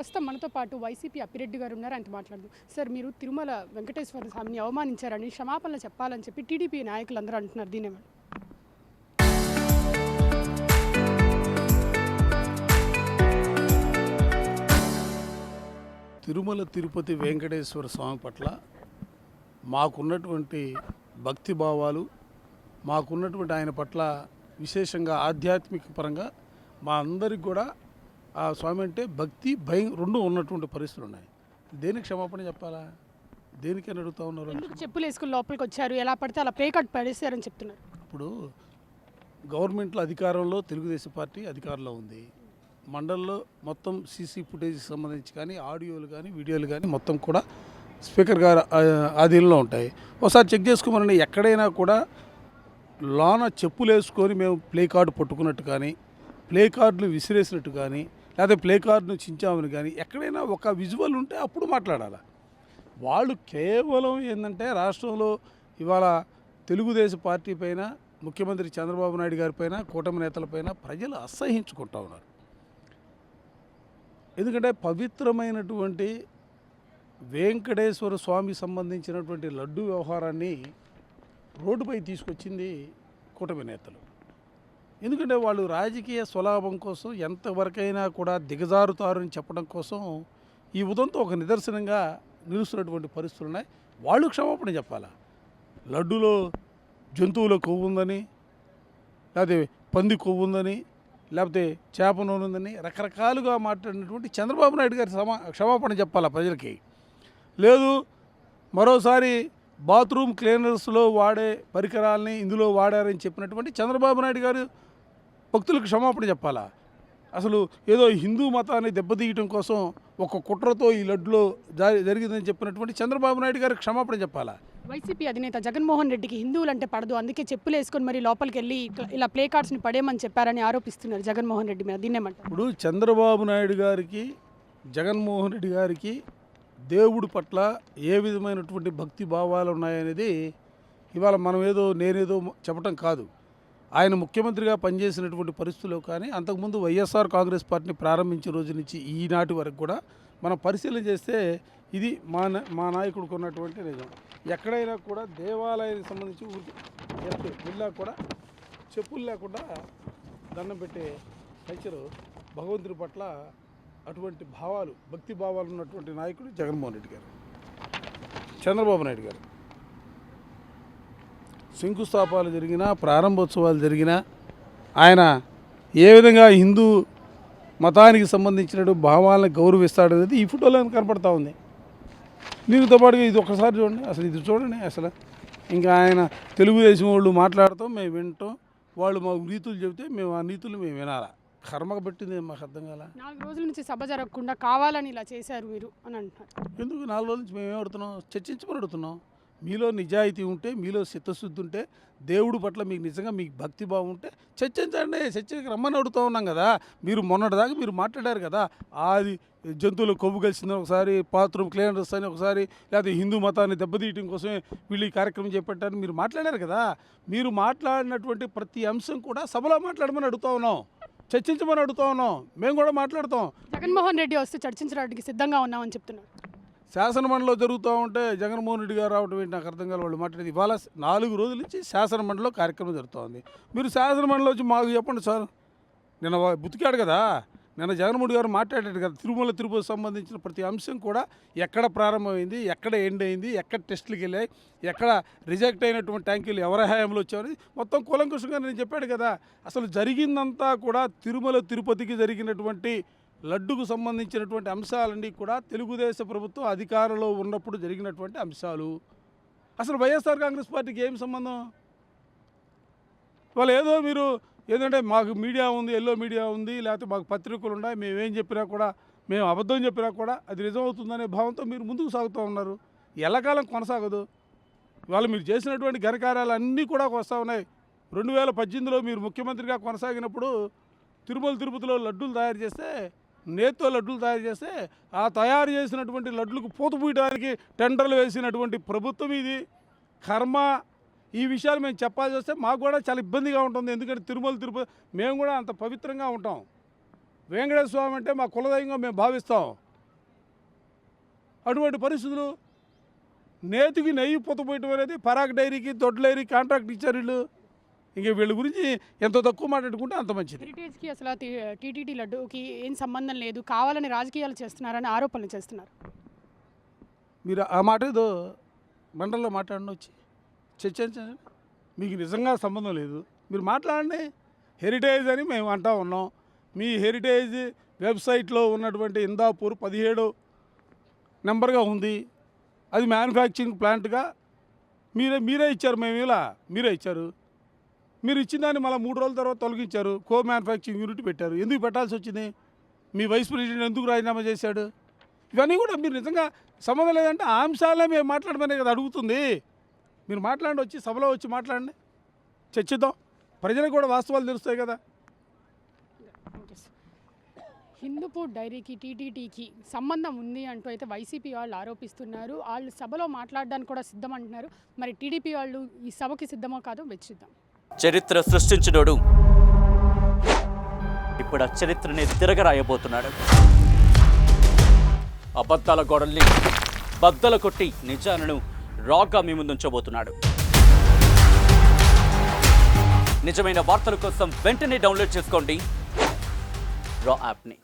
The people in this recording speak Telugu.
ప్రస్తుతం మనతో పాటు వైసీపీ అప్పిరెడ్డి గారు ఉన్నారు. ఆయనతో మాట్లాడదాం. సార్, మీరు తిరుమల వెంకటేశ్వర స్వామిని అవమానించారని క్షమాపణలు చెప్పాలని చెప్పి టీడీపీ నాయకులందరూ అంటున్నారు. దీనేమని? తిరుమల తిరుపతి వెంకటేశ్వర స్వామి పట్ల మాకున్నటువంటి భక్తి భావాలు, మాకున్నటువంటి ఆయన పట్ల విశేషంగా ఆధ్యాత్మిక పరంగా మా అందరికి కూడా ఆ స్వామి అంటే భక్తి భయం రెండు ఉన్నటువంటి పరిస్థితులు ఉన్నాయి. దేనికి క్షమాపణ చెప్పాలా? దేనికని అడుగుతూ ఉన్నారు? ఎందుకు చెప్పులు వేసుకుని లోపలికి వచ్చారు, ఎలా పడితే అలా ప్లే కార్డ్ పడేసారని చెప్తున్నారు. ఇప్పుడు గవర్నమెంట్లో అధికారంలో తెలుగుదేశం పార్టీ అధికారంలో ఉంది. మండలంలో మొత్తం సీసీ ఫుటేజ్కి సంబంధించి కానీ ఆడియోలు కానీ వీడియోలు కానీ మొత్తం కూడా స్పీకర్ గారు ఆధీనంలో ఉంటాయి. ఒకసారి చెక్ చేసుకోమని ఎక్కడైనా కూడా లోన చెప్పులు వేసుకొని మేము ప్లే కార్డు పట్టుకున్నట్టు కానీ, ప్లే కార్డును విసిరేసినట్టు కానీ, లేదా ప్లే కార్డును చించామని కానీ ఎక్కడైనా ఒక విజువల్ ఉంటే అప్పుడు మాట్లాడాలి. వాళ్ళు కేవలం ఏంటంటే రాష్ట్రంలో ఇవాళ తెలుగుదేశం పార్టీ పైన, ముఖ్యమంత్రి చంద్రబాబు నాయుడు గారి పైన, కూటమి నేతలపైన ప్రజలు అసహించుకుంటా ఉన్నారు. ఎందుకంటే పవిత్రమైనటువంటి వెంకటేశ్వర స్వామి సంబంధించినటువంటి లడ్డు వ్యవహారాన్ని రోడ్డుపై తీసుకొచ్చింది కూటమి నేతలు. ఎందుకంటే వాళ్ళు రాజకీయ స్వలాభం కోసం ఎంతవరకైనా కూడా దిగజారుతారని చెప్పడం కోసం ఈ ఉదంతో ఒక నిదర్శనంగా నిలుస్తున్నటువంటి పరిస్థితులు ఉన్నాయి. వాళ్ళు క్షమాపణ చెప్పాలా? లడ్డులో జంతువుల కొవ్వు ఉందని, లేకపోతే పంది కొవ్వు ఉందని, లేకపోతే చేప నూనె ఉందని రకరకాలుగా మాట్లాడినటువంటి చంద్రబాబు నాయుడు గారి క్షమాపణ చెప్పాలా ప్రజలకి? లేదు, మరోసారి బాత్రూమ్ క్లీనర్స్లో వాడే పరికరాలని ఇందులో వాడారని చెప్పినటువంటి చంద్రబాబు నాయుడు గారు భక్తులకు క్షమాపణ చెప్పాలా? అసలు ఏదో హిందూ మతాన్ని దెబ్బతీయటం కోసం ఒక కుట్రతో ఈ లడ్డులో జరిగిందని చెప్పినటువంటి చంద్రబాబు నాయుడు గారికి క్షమాపణ చెప్పాలా? వైసీపీ అధినేత జగన్మోహన్ రెడ్డికి హిందువులు అంటే పడదు, అందుకే చెప్పులు వేసుకొని మరి లోపలికి వెళ్ళి ఇలా ప్లే కార్డ్స్ని పడేయమని చెప్పారని ఆరోపిస్తున్నారు జగన్మోహన్ రెడ్డి మీద. దీన్నేమంటారు? ఇప్పుడు చంద్రబాబు నాయుడు గారికి, జగన్మోహన్ రెడ్డి గారికి దేవుడి పట్ల ఏ విధమైనటువంటి భక్తి భావాలు ఉన్నాయనేది ఇవాళ మనం నేనేదో చెప్పటం కాదు. ఆయన ముఖ్యమంత్రిగా పనిచేసినటువంటి పరిస్థితుల్లో కానీ, అంతకుముందు వైఎస్ఆర్ కాంగ్రెస్ పార్టీని ప్రారంభించిన రోజు నుంచి ఈనాటి వరకు కూడా మనం పరిశీలన చేస్తే ఇది మా నాయకుడికి ఉన్నటువంటి నిజం. ఎక్కడైనా కూడా దేవాలయానికి సంబంధించి వెళ్ళా కూడా చెప్పులు లేకుండా దండం పెట్టే కల్చరు భగవంతుడి పట్ల అటువంటి భావాలు, భక్తి భావాలు ఉన్నటువంటి నాయకుడు జగన్మోహన్ రెడ్డి గారు. చంద్రబాబు నాయుడు గారు శంకుస్థాపనలు జరిగినా, ప్రారంభోత్సవాలు జరిగినా ఆయన ఏ విధంగా హిందూ మతానికి సంబంధించిన భావాలను గౌరవిస్తాడనేది ఈ ఫోటోలో కనపడతా ఉంది. దీనితో పాటుగా ఇది ఒక్కసారి చూడండి, అసలు ఇది చూడండి. అసలు ఇంకా ఆయన తెలుగుదేశం వాళ్ళు మాట్లాడతాం, మేము వింటాం, వాళ్ళు మాకు నీతులు చెబితే మేము ఆ నీతులు మేము వినాలా? కర్మకు పెట్టింది మాకు అర్థం కాల. 4 రోజుల నుంచి సభ జరగకుండా కావాలని ఇలా చేశారు మీరు అని అంటున్నారు. ఎందుకు 4 రోజుల నుంచి మేము అడుగుతున్నాం? చర్చించమని అడుగుతున్నాం. మీలో నిజాయితీ ఉంటే, మీలో చిత్తశుద్ధి ఉంటే, దేవుడి పట్ల మీకు నిజంగా మీకు భక్తి భావం ఉంటే చర్చించండి. చర్చకి రమ్మని అడుగుతూ ఉన్నాం కదా. మీరు మొన్నటిదాకా మీరు మాట్లాడారు కదా, అది జంతువులు కొవ్వు కలిసిందని ఒకసారి, బాత్రూమ్ క్లీనర్స్ అని ఒకసారి, లేకపోతే హిందూ మతాన్ని దెబ్బతీయటం కోసమే వీళ్ళు ఈ కార్యక్రమం చేపట్టారని మీరు మాట్లాడారు కదా. మీరు మాట్లాడినటువంటి ప్రతి అంశం కూడా సభలో మాట్లాడమని అడుగుతూ ఉన్నాం, చర్చించమని అడుగుతూ ఉన్నాం. మేము కూడా మాట్లాడుతాం. జగన్మోహన్ రెడ్డి వస్తే చర్చించడానికి సిద్ధంగా ఉన్నామని చెప్తున్నారు. శాసనమండలిలో జరుగుతూ ఉంటే జగన్మోహన్ రెడ్డి గారు రావడం ఏంటి నాకు అర్థం కాదు. వాళ్ళు మాట్లాడేది ఇవాళ 4 రోజుల నుంచి శాసనమండలిలో కార్యక్రమం జరుగుతుంది. మీరు శాసనమండలిలో వచ్చి మాకు చెప్పండి సార్. నిన్న బుతికాడు కదా, నిన్న జగన్మోహన్ గారు మాట్లాడాడు కదా, తిరుమల తిరుపతి సంబంధించిన ప్రతి అంశం కూడా ఎక్కడ ప్రారంభమైంది, ఎక్కడ ఎండ్ అయింది, ఎక్కడ టెస్టులకు వెళ్ళాయి, ఎక్కడ రిజెక్ట్ అయినటువంటి ట్యాంకులు ఎవరి హయాంలో వచ్చారని మొత్తం కూలంకుషంగా నేను చెప్పాడు కదా. అసలు జరిగిందంతా కూడా తిరుమల తిరుపతికి జరిగినటువంటి లడ్డుకు సంబంధించినటువంటి అంశాలన్నీ కూడా తెలుగుదేశం ప్రభుత్వం అధికారంలో ఉన్నప్పుడు జరిగినటువంటి అంశాలు. అసలు వైఎస్ఆర్ కాంగ్రెస్ పార్టీకి ఏం సంబంధం? వాళ్ళు ఏదో మీరు ఏంటంటే మాకు మీడియా ఉంది, ఎల్లో మీడియా ఉంది, లేకపోతే మాకు పత్రికలు ఉన్నాయి, మేమేం చెప్పినా కూడా, మేము అబద్ధం చెప్పినా కూడా అది నిజం అవుతుందనే భావంతో మీరు ముందుకు సాగుతూ ఉన్నారు. ఎల్లకాలం కొనసాగదు. ఇవాళ మీరు చేసినటువంటి ఘనకార్యాలు అన్నీ కూడా వస్తూ ఉన్నాయి. 2018లో మీరు ముఖ్యమంత్రిగా కొనసాగినప్పుడు తిరుమల తిరుపతిలో లడ్డూలు తయారు చేస్తే, నేతితో లడ్డూలు తయారు చేస్తే, ఆ తయారు చేసినటువంటి లడ్డులకు పూత పూయడానికి టెండర్లు వేసినటువంటి ప్రభుత్వం ఇది. కర్మ. ఈ విషయాలు మేము చెప్పాల్సి వస్తే మాకు కూడా చాలా ఇబ్బందిగా ఉంటుంది. ఎందుకంటే తిరుమల తిరుపతి మేము కూడా అంత పవిత్రంగా ఉంటాం. వెంకటేశ్వర స్వామి అంటే మా కులదైవంగా మేము భావిస్తాం. అటువంటి పరిస్థితులు నేతికి నెయ్యి పొత్తపోయటం అనేది పరాగ్ డైరీకి దొడ్ల డైరీ కాంట్రాక్ట్ ఇచ్చారు వీళ్ళు. ఇంక వీళ్ళ గురించి ఎంత తక్కువ మాట్లాడుకుంటే అంత మంచిది. హెరిటేజ్కి అసలు టీటీడీ లడ్డూకి ఏం సంబంధం లేదు, కావాలని రాజకీయాలు చేస్తున్నారని ఆరోపణలు చేస్తున్నారు. మీరు ఆ మాట ఏదో మండలిలో మాట్లాడిన వచ్చి చర్చించండి. మీకు నిజంగా సంబంధం లేదు, మీరు మాట్లాడండి. హెరిటేజ్ అని మేము అంటా ఉన్నాం. మీ హెరిటేజ్ వెబ్సైట్లో ఉన్నటువంటి ఇందాపూర్ 17 నెంబర్గా ఉంది. అది మ్యానుఫ్యాక్చరింగ్ ప్లాంట్గా మీరే ఇచ్చారు. మేము ఇలా మీరే ఇచ్చారు. మీరు ఇచ్చిన దాన్ని మళ్ళీ 3 రోజుల తర్వాత తొలగించారు. కో మ్యానుఫ్యాక్చరింగ్ యూనిట్ పెట్టారు. ఎందుకు పెట్టాల్సి వచ్చింది? మీ వైస్ ప్రెసిడెంట్ ఎందుకు రాజీనామా చేశాడు? ఇవన్నీ కూడా మీరు నిజంగా సంబంధం లేదంటే ఆ అంశాలే మేము మాట్లాడమనే కదా అడుగుతుంది. మీరు మాట్లాడండి, వచ్చి సభలో వచ్చి మాట్లాడండి, చర్చిద్దాం. ప్రజలకు కూడా వాస్తవాలు తెలుస్తాయి కదా. హిందూపూర్ డైరీకి టీటీడీకి సంబంధం ఉంది అంటూ అయితే వైసీపీ వాళ్ళు ఆరోపిస్తున్నారు. వాళ్ళు సభలో మాట్లాడడానికి కూడా సిద్ధం అంటున్నారు. మరి టీడీపీ వాళ్ళు ఈ సభకి సిద్ధమో కాదో వెచ్చిద్దాం. చరిత్ర సృష్టించినోడు ఇప్పుడు ఆ చరిత్రని తిరగరాయబోతున్నాడు. అబద్ధాల గోడల్ని బద్దలు కొట్టి నిజాలను రాగా మీ ముందుంచబోతున్నాడు. నిజమైన వార్తల కోసం వెంటనే డౌన్లోడ్ చేసుకోండి రా యాప్ని.